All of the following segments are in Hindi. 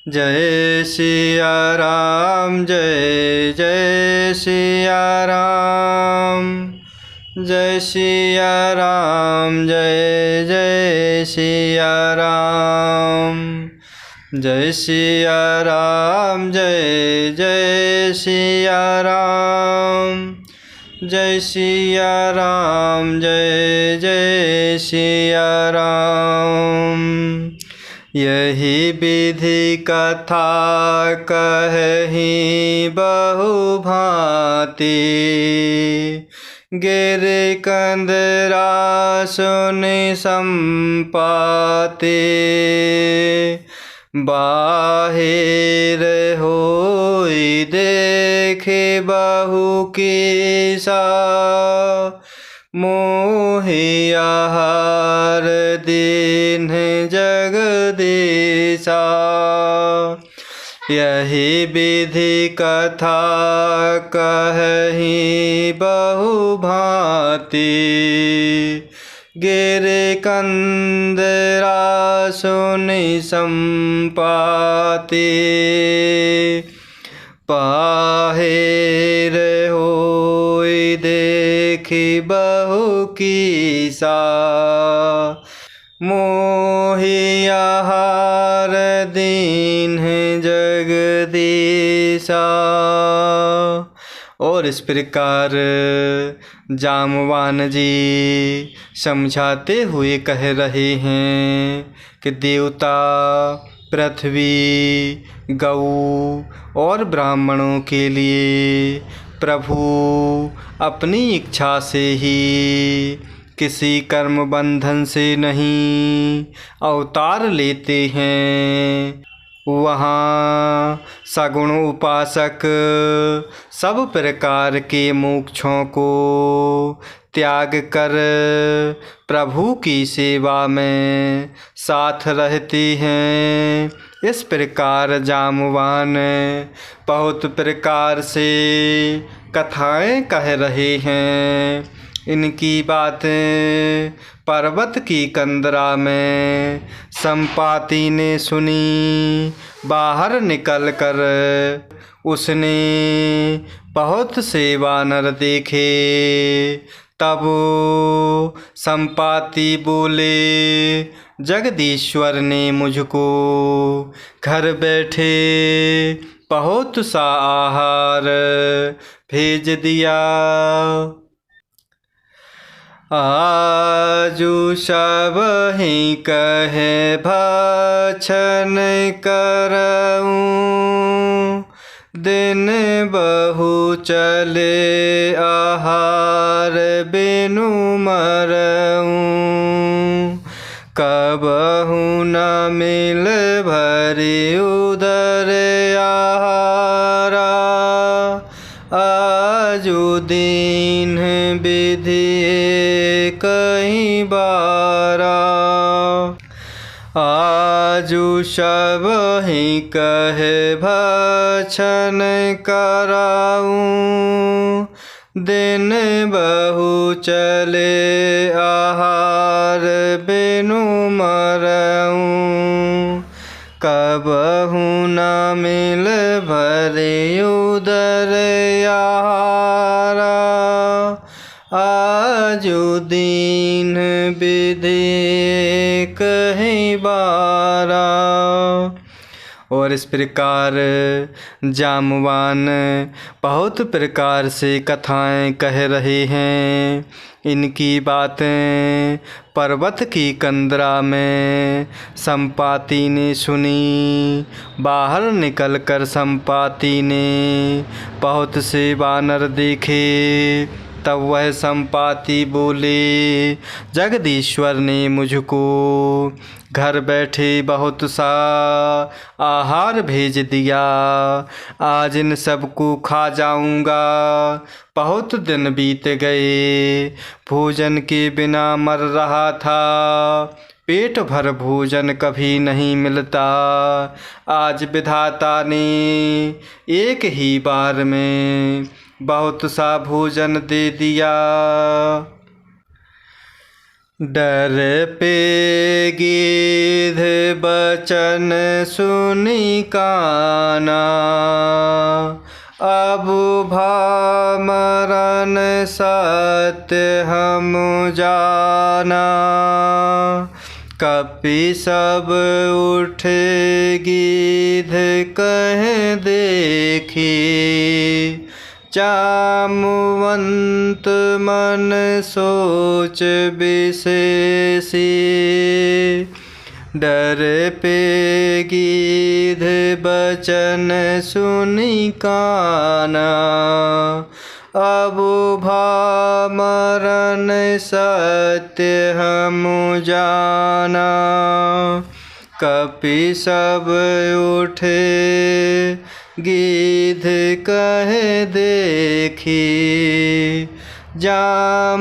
जय सिया राम, जय जय सिया राम। जय सिया राम, जय जय सिया राम। जय सिया राम, जय जय सिया राम। जय सिया राम, जय जय सिया राम। यही विधि कथा कही बहु भांति, गिरि कंदरा सुनि संपाति। बाहिर होई देखे बहु कीसा, मोहि आहार दीन्ह जगदीसा। यही विधि कथा कही बहु भांति, गिरि कंदरा सुनि संपाति। बाहिर होई देखी बहु कीसा, मोहि आहार दीन्ह जगदीसा। और इस प्रकार जामवान जी समझाते हुए कह रहे हैं कि देवता, पृथ्वी, गौ और ब्राह्मणों के लिए प्रभु अपनी इच्छा से ही, किसी कर्म बंधन से नहीं अवतार लेते हैं। वहाँ सगुण उपासक सब प्रकार के मोक्षों को त्याग कर प्रभु की सेवा में साथ रहते हैं। इस प्रकार जामवान बहुत प्रकार से कथाएं कह रहे हैं। इनकी बातें पर्वत की कंदरा में संपाति ने सुनी। बाहर निकल कर उसने बहुत से वानर देखे। तब संपाति बोले, जगदीश्वर ने मुझको घर बैठे बहुत सा आहार भेज दिया। आजु सब ही कहे भक्षण करऊं, दिन बहु चले आहार बिनु मरऊं। कबहु न मिल भरी उदर आहारा, आजु दीन विधि कहीं बारा। आजु सब ही कहे भक्षण कराऊं, दिन बहु चले आहार बिनु मरऊं। कबहु न मिल भरे उदर आहारा, आजु दीन विधि कहीं बारा। और इस प्रकार जामवान बहुत प्रकार से कथाएं कह रहे हैं। इनकी बातें पर्वत की कंदरा में संपाति ने सुनी। बाहर निकलकर संपाति ने बहुत से वानर देखे। तब वह संपाति बोले, जगदीश्वर ने मुझको घर बैठे बहुत सा आहार भेज दिया। आज इन सबको खा जाऊंगा। बहुत दिन बीत गए, भोजन के बिना मर रहा था। पेट भर भोजन कभी नहीं मिलता। आज विधाता ने एक ही बार में बहुत सा भोजन दे दिया। डर पे गिद्ध बचन सुनी काना, अब भामरन सत्य हम जाना। कपि सब उठे गिद्ध कह देखी, जामवंत मन सोच विशेषी। डर पे गिद्ध बचन सुनी काना, अब भामरन सत्य हम जाना। कपि सब उठे गिद्ध कह देखी, जामवंत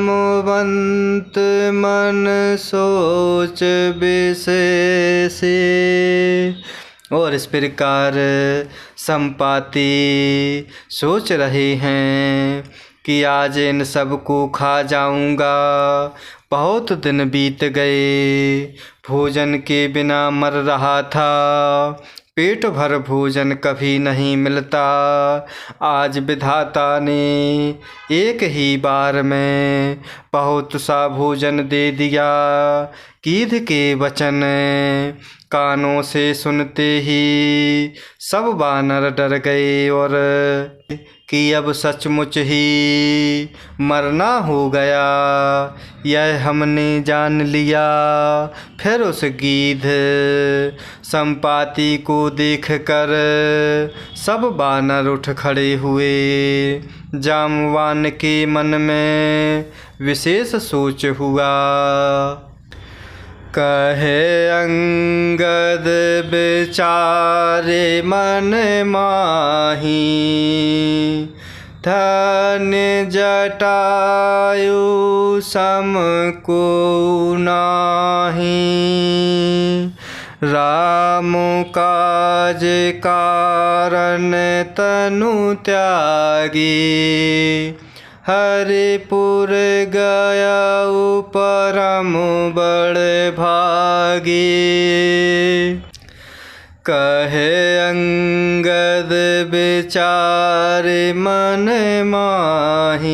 मन सोच विशेषी। और इस प्रकार संपाति सोच रहे हैं कि आज इन सबको खा जाऊंगा। बहुत दिन बीत गए, भोजन के बिना मर रहा था। पेट भर भोजन कभी नहीं मिलता। आज विधाता ने एक ही बार में बहुत सा भोजन दे दिया। गिद्ध के वचन कानों से सुनते ही सब वानर डर गए और कि अब सचमुच ही मरना हो गया, यह हमने जान लिया। फिर उस गिद्ध संपाति को देखकर सब वानर उठ खड़े हुए। जामवान के मन में विशेष सोच हुआ। कहे अंगद विचारे मन माही, धन्य जटायु सम को नाही। राम काज कारण तनु त्यागी, हरिपुर गया परम बड़ भागी। कहे अंगद विचार मन माही,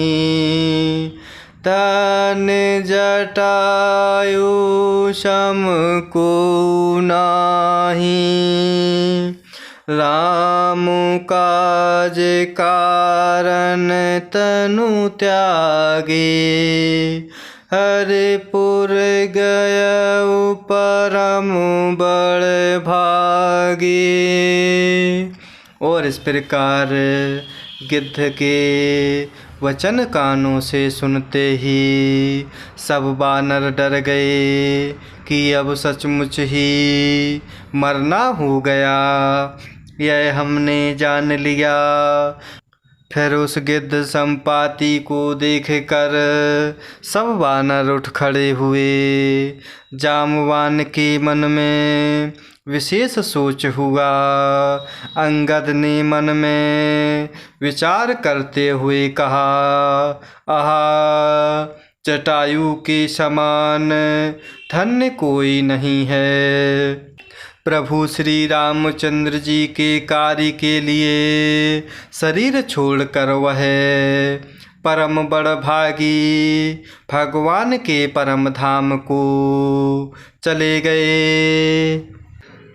धन्य जटायु सम को नाही। राम काज कारण तनु त्यागी, हरिपुर गया परम बड़ भागी। और इस प्रकार गिद्ध के वचन कानों से सुनते ही सब वानर डर गए कि अब सचमुच ही मरना हो गया, यह हमने जान लिया। फिर उस गिद्ध संपाति को देखकर सब वानर उठ खड़े हुए। जामवान के मन में विशेष सोच हुआ। अंगद ने मन में विचार करते हुए कहा, आहा, जटायु के समान धन्य कोई नहीं है। प्रभु श्री रामचंद्र जी के कार्य के लिए शरीर छोड़कर वह परम बड़ भागी भगवान के परम धाम को चले गए।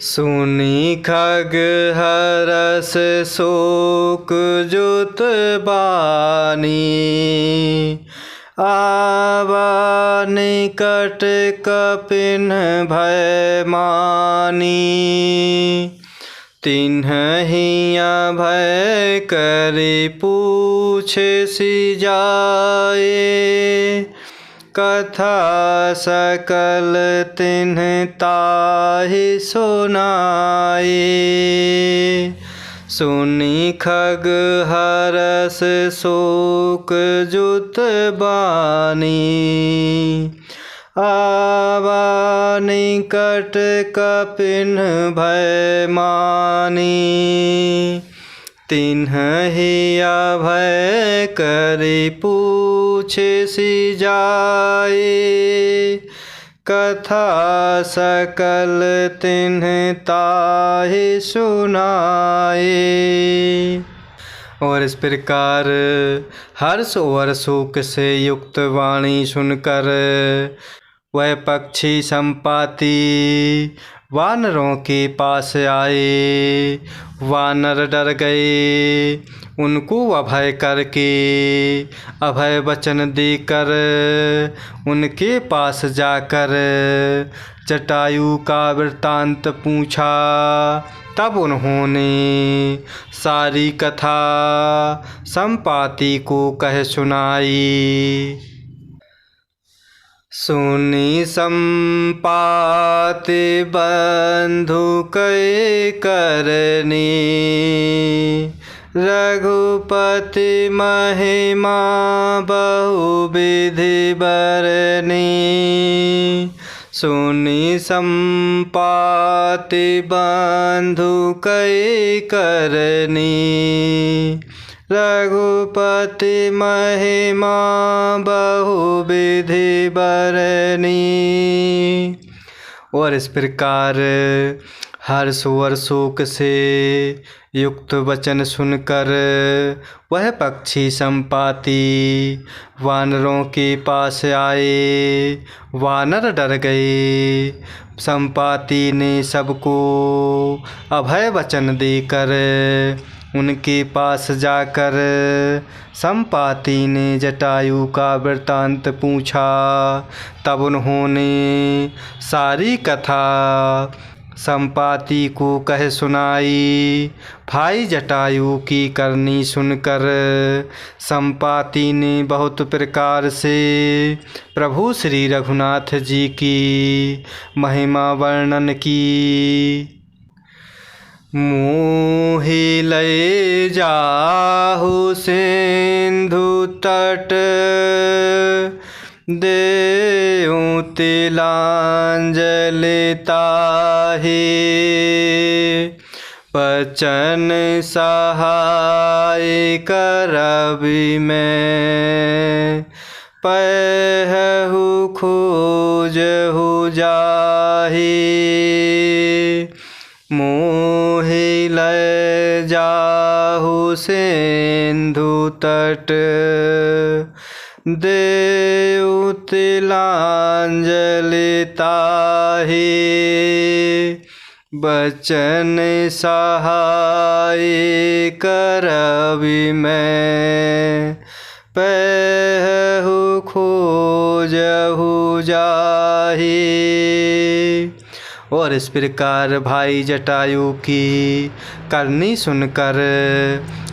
सुनी खग हरस शोक जुत बानी, आवा निकट कपिन भय मानी। तिन्हिया भय करि पूछे सी जाए, कथा सकल तिन्ह ताहि सुनाए। सुनी खग हरस शोक जुत बानी, आवा निकट कपिन भय मानी। तिन्हिया भय करि पूछे सी जाए, कथा सकल तिन्ह ताहि सुनाए। और इस प्रकार हर्ष और शोक से युक्त वाणी सुनकर वह पक्षी संपाति वानरों के पास आए। वानर डर गए, उनको अभय करके अभय वचन देकर उनके पास जाकर जटायु का वृत्तांत पूछा। तब उन्होंने सारी कथा संपाति को कह सुनाई। सुनी संपाति बंधु कै करनी, रघुपति महिमा बहुविधि बरनी। सुनी संपाति बंधु कै करनी, रघुपति महिमा बहुविधि बरनी। और इस प्रकार हर्ष और शोक से युक्त वचन सुनकर वह पक्षी संपाति वानरों के पास आए। वानर डर गए। संपाति ने सबको अभय वचन देकर उनके पास जाकर संपाति ने जटायु का वृत्तांत पूछा। तब उन्होंने सारी कथा संपाति को कह सुनाई। भाई जटायु की करनी सुनकर संपाति ने बहुत प्रकार से प्रभु श्री रघुनाथ जी की महिमा वर्णन की। मोहि लय जाहु सिंधु तट, देऊं तिलांजलि ताहि। बचन सहाय करबि मैं, पहु खोजहु जाहि। मोहि लय जाहु सिंधु तट, देऊं तिलांजलि ताहि। बचन सहाय करबि मैं, पहु खोजहु जाहि। और इस प्रकार भाई जटायु की करनी सुनकर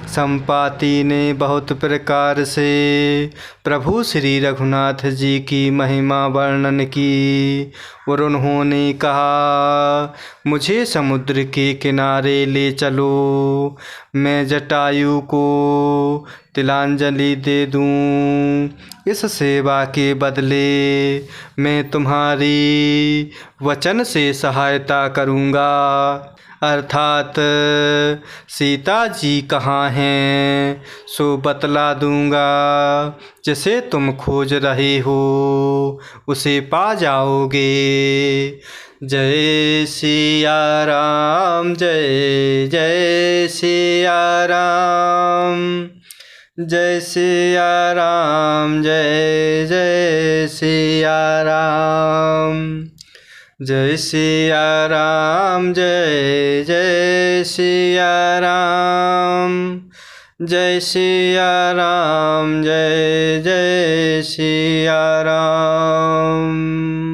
संपाति ने बहुत प्रकार से प्रभु श्री रघुनाथ जी की महिमा वर्णन की। और उन्होंने कहा, मुझे समुद्र के किनारे ले चलो, मैं जटायु को तिलांजलि दे दूं। इस सेवा के बदले मैं तुम्हारी वचन से सहायता करूँगा। अर्थात सीता जी कहाँ हैं सो बतला दूँगा। जिसे तुम खोज रहे हो उसे पा जाओगे। जय सिया राम, जय जय सिया राम, जय सिया राम, जय जय सिया राम। जय सिया राम, जय जय सिया राम, जय सिया राम, जय जय सिया राम।